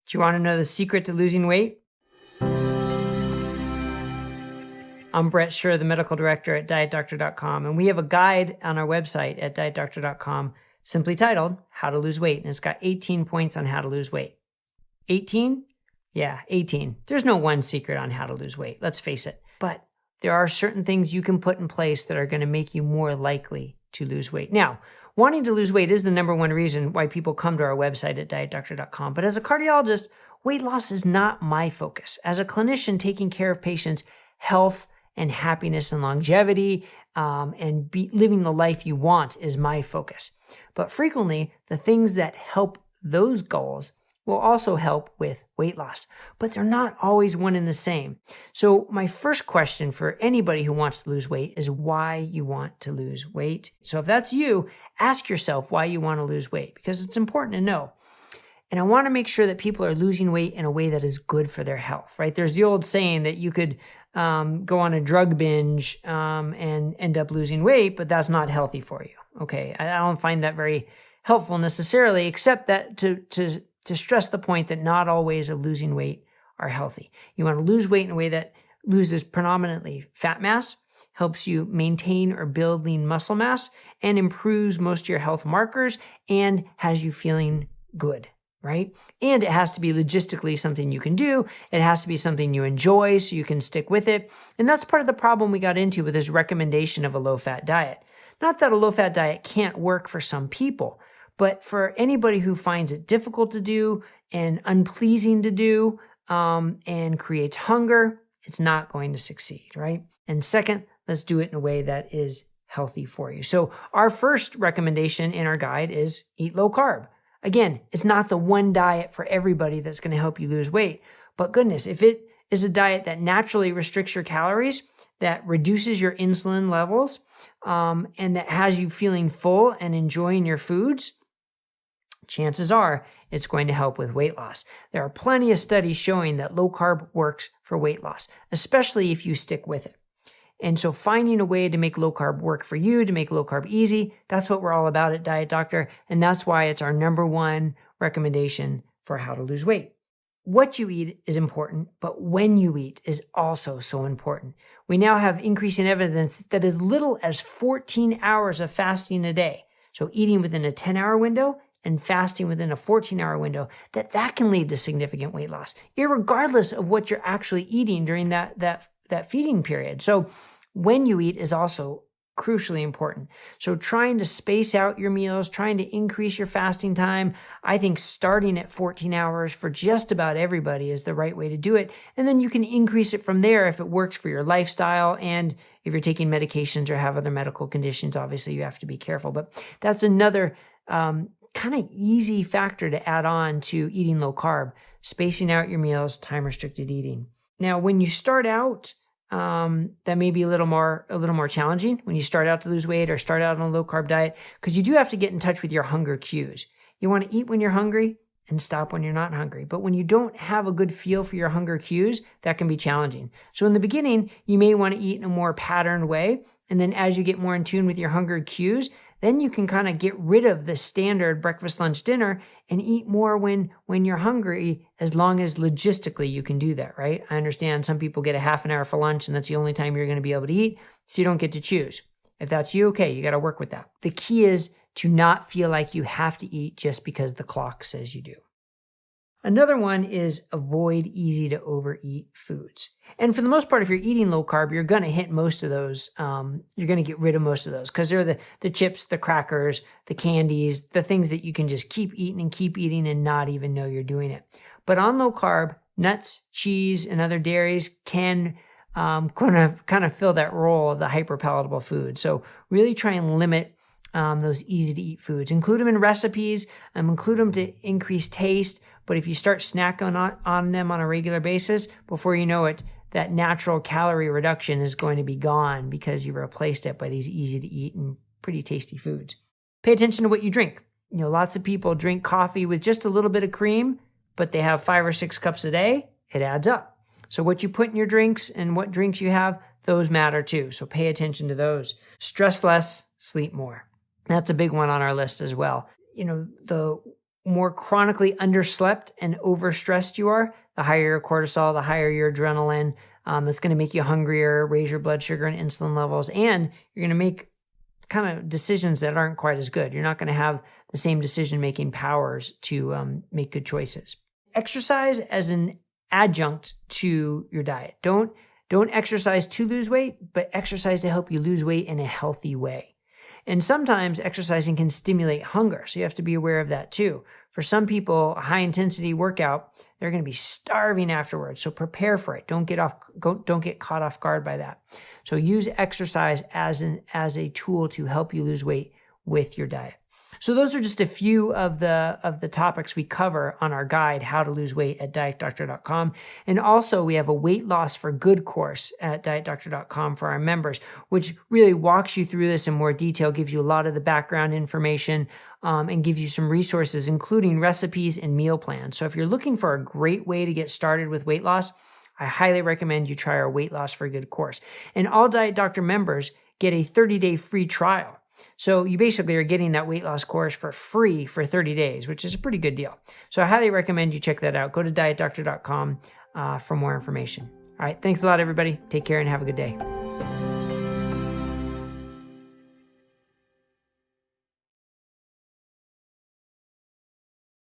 Do you want to know the secret to losing weight? I'm Brett Scher, the medical director at DietDoctor.com, and we have a guide on our website at DietDoctor.com simply titled How to Lose Weight, and it's got 18 points on how to lose weight. 18? Yeah, 18. There's no one secret on how to lose weight, let's face it. But there are certain things you can put in place that are going to make you more likely to lose weight. Now, wanting to lose weight is the number one reason why people come to our website at DietDoctor.com. But as a cardiologist, weight loss is not my focus. As a clinician taking care of patients' health and happiness and longevity and living the life you want is my focus. But frequently, the things that help those goals will also help with weight loss, but they're not always one and the same. So my first question for anybody who wants to lose weight is why you want to lose weight. So if that's you, ask yourself why you want to lose weight, because it's important to know. And I want to make sure that people are losing weight in a way that is good for their health, right? There's the old saying that you could go on a drug binge and end up losing weight, but that's not healthy for you. Okay, I don't find that very helpful necessarily, except that to stress the point that not all ways of losing weight are healthy. You want to lose weight in a way that loses predominantly fat mass, helps you maintain or build lean muscle mass, and improves most of your health markers, and has you feeling good, right? And it has to be logistically something you can do. It has to be something you enjoy so you can stick with it. And that's part of the problem we got into with this recommendation of a low-fat diet. Not that a low-fat diet can't work for some people, but for anybody who finds it difficult to do and unpleasing to do and creates hunger, it's not going to succeed, right? And second, let's do it in a way that is healthy for you. So our first recommendation in our guide is eat low carb. Again, it's not the one diet for everybody that's going to help you lose weight. But goodness, if it is a diet that naturally restricts your calories, that reduces your insulin levels, and that has you feeling full and enjoying your foods, chances are it's going to help with weight loss. There are plenty of studies showing that low carb works for weight loss, especially if you stick with it. And so finding a way to make low carb work for you, to make low carb easy, that's what we're all about at Diet Doctor. And that's why it's our number one recommendation for how to lose weight. What you eat is important, but when you eat is also so important. We now have increasing evidence that as little as 14 hours of fasting a day, so eating within a 10-hour window and fasting within a 14-hour window, that can lead to significant weight loss, irregardless of what you're actually eating during that feeding period. So when you eat is also crucially important. So trying to space out your meals, trying to increase your fasting time, I think starting at 14 hours for just about everybody is the right way to do it. And then you can increase it from there if it works for your lifestyle. And if you're taking medications or have other medical conditions, obviously you have to be careful. But that's another kind of easy factor to add on to eating low carb, spacing out your meals, time restricted eating. Now, when you start out, that may be a little more challenging when you start out to lose weight or start out on a low carb diet, because you do have to get in touch with your hunger cues. You want to eat when you're hungry and stop when you're not hungry. But when you don't have a good feel for your hunger cues, that can be challenging. So in the beginning, you may want to eat in a more patterned way. And then as you get more in tune with your hunger cues, then you can kind of get rid of the standard breakfast, lunch, dinner and eat more when you're hungry, as long as logistically you can do that, right? I understand some people get a half an hour for lunch and that's the only time you're going to be able to eat, so you don't get to choose. If that's you, okay, you got to work with that. The key is to not feel like you have to eat just because the clock says you do. Another one is avoid easy to overeat foods. And for the most part, if you're eating low carb, you're going to hit most of those. You're going to get rid of most of those because they're the chips, the crackers, the candies, the things that you can just keep eating and not even know you're doing it. But on low carb, nuts, cheese, and other dairies can kind of fill that role of the hyperpalatable food. So really try and limit those easy to eat foods. Include them in recipes, include them to increase taste. But if you start snacking on them on a regular basis, before you know it, that natural calorie reduction is going to be gone because you replaced it by these easy to eat and pretty tasty foods. Pay attention to what you drink. You know, lots of people drink coffee with just a little bit of cream, but they have 5 or 6 cups a day. It adds up. So what you put in your drinks and what drinks you have, those matter too. So pay attention to those. Stress less, sleep more. That's a big one on our list as well. You know, more chronically underslept and overstressed you are, the higher your cortisol, the higher your adrenaline. It's going to make you hungrier, raise your blood sugar and insulin levels, and you're going to make kind of decisions that aren't quite as good. You're not going to have the same decision-making powers to make good choices. Exercise as an adjunct to your diet. Don't exercise to lose weight, but exercise to help you lose weight in a healthy way. And sometimes exercising can stimulate hunger, so you have to be aware of that too. For some people, a high-intensity workout, they're going to be starving afterwards, so prepare for it. Don't get caught off guard by that. So use exercise as a tool to help you lose weight with your diet. So those are just a few of the topics we cover on our guide, How to Lose Weight, at dietdoctor.com. And also we have a weight loss for good course at dietdoctor.com for our members, which really walks you through this in more detail, gives you a lot of the background information, and gives you some resources, including recipes and meal plans. So if you're looking for a great way to get started with weight loss, I highly recommend you try our weight loss for good course. And all Diet Doctor members get a 30-day free trial. So you basically are getting that weight loss course for free for 30 days, which is a pretty good deal. So I highly recommend you check that out. Go to dietdoctor.com for more information. All right. Thanks a lot, everybody. Take care and have a good day.